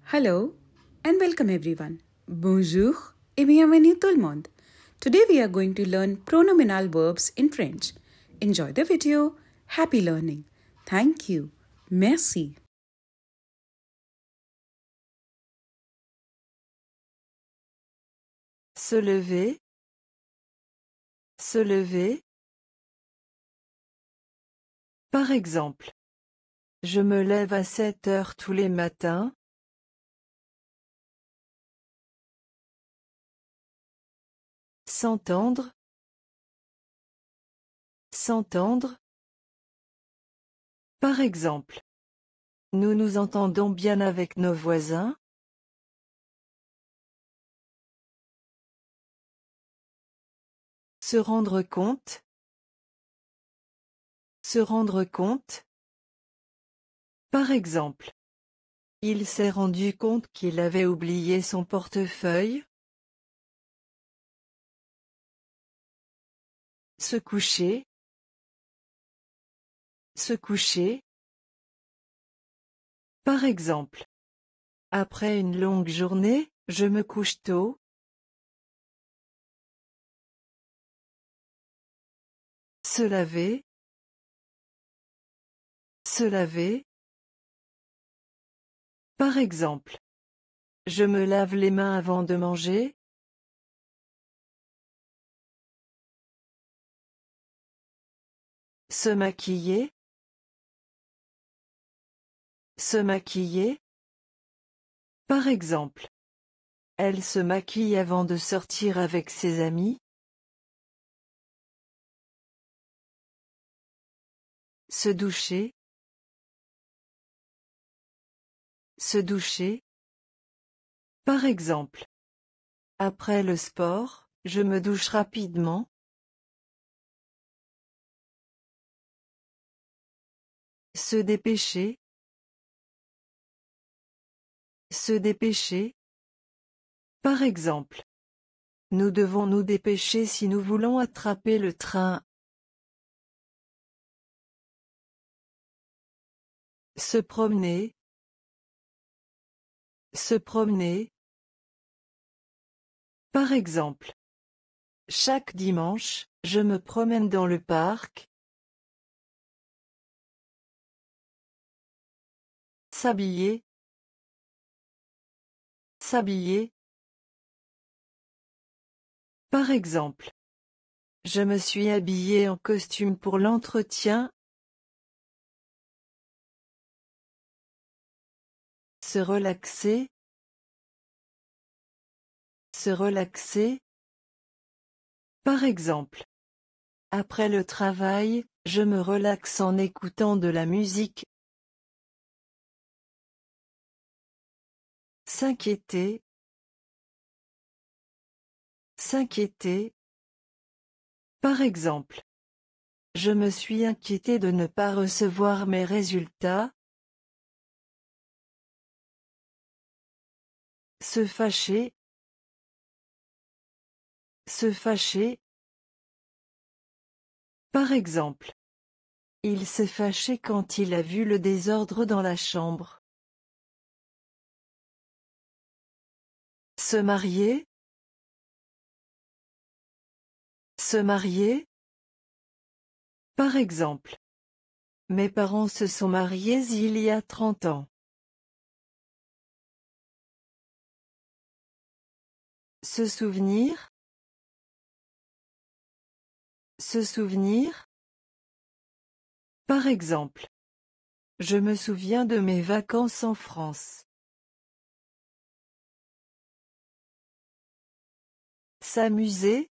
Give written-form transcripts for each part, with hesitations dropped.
Hello and welcome everyone. Bonjour et bienvenue tout le monde. Today we are going to learn pronominal verbs in French. Enjoy the video. Happy learning. Thank you. Merci. Se lever. Se lever. Par exemple, je me lève à 7 heures tous les matins. S'entendre. S'entendre. Par exemple, nous nous entendons bien avec nos voisins. Se rendre compte. Se rendre compte. Par exemple, il s'est rendu compte qu'il avait oublié son portefeuille. Se coucher. Se coucher. Par exemple, après une longue journée, je me couche tôt. Se laver. Se laver. Par exemple, je me lave les mains avant de manger. Se maquiller. Se maquiller. Par exemple, elle se maquille avant de sortir avec ses amis. Se doucher. Se doucher. Par exemple, après le sport, je me douche rapidement. Se dépêcher. Se dépêcher. Par exemple, nous devons nous dépêcher si nous voulons attraper le train. Se promener. Se promener. Par exemple, chaque dimanche, je me promène dans le parc. S'habiller. S'habiller. Par exemple, je me suis habillé en costume pour l'entretien. Se relaxer. Se relaxer. Par exemple, après le travail, je me relaxe en écoutant de la musique. S'inquiéter. S'inquiéter. Par exemple, je me suis inquiété de ne pas recevoir mes résultats. Se fâcher. Se fâcher. Par exemple, il s'est fâché quand il a vu le désordre dans la chambre. Se marier. Se marier. Par exemple, mes parents se sont mariés il y a 30 ans. Se souvenir. Se souvenir. Par exemple, je me souviens de mes vacances en France. S'amuser.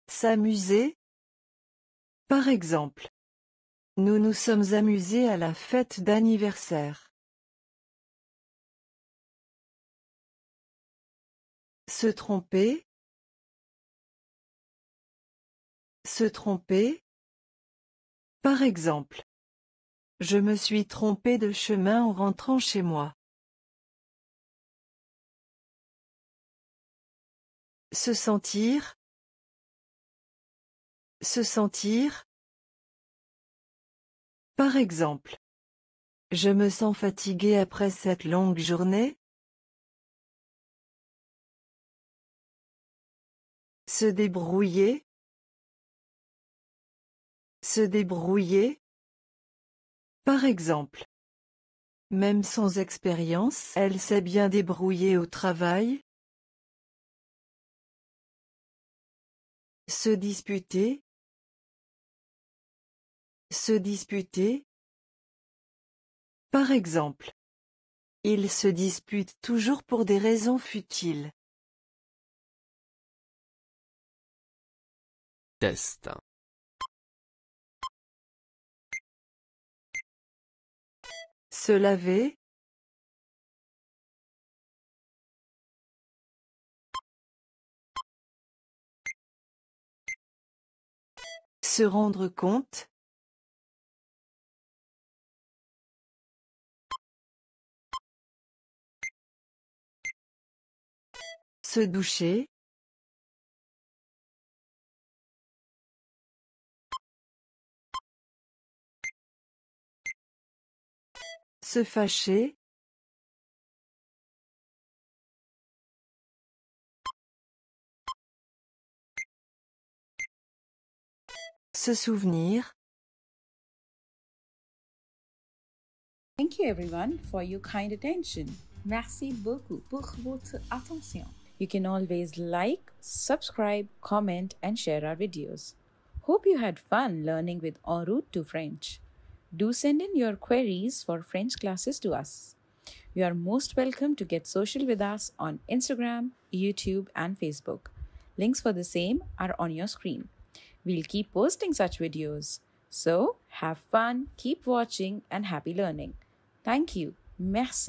S'amuser. Par exemple, nous nous sommes amusés à la fête d'anniversaire. Se tromper. Se tromper. Par exemple, je me suis trompé de chemin en rentrant chez moi. Se sentir. Se sentir. Par exemple, Je me sens fatigué après cette longue journée. Se débrouiller. Se débrouiller. Par exemple. Même sans expérience, elle s'est bien débrouillée au travail. Se disputer. Se disputer. Par exemple. Ils se disputent toujours pour des raisons futiles. Test. Se laver. Se rendre compte. Se doucher. Se fâcher. Se souvenir. Thank you everyone for your kind attention. Merci beaucoup pour votre attention. You can always like, subscribe, comment and share our videos. Hope you had fun learning with En route to French. Do send in your queries for French classes to us. You are most welcome to get social with us on Instagram, YouTube and Facebook. Links for the same are on your screen. We'll keep posting such videos. So, have fun, keep watching and happy learning. Thank you. Merci.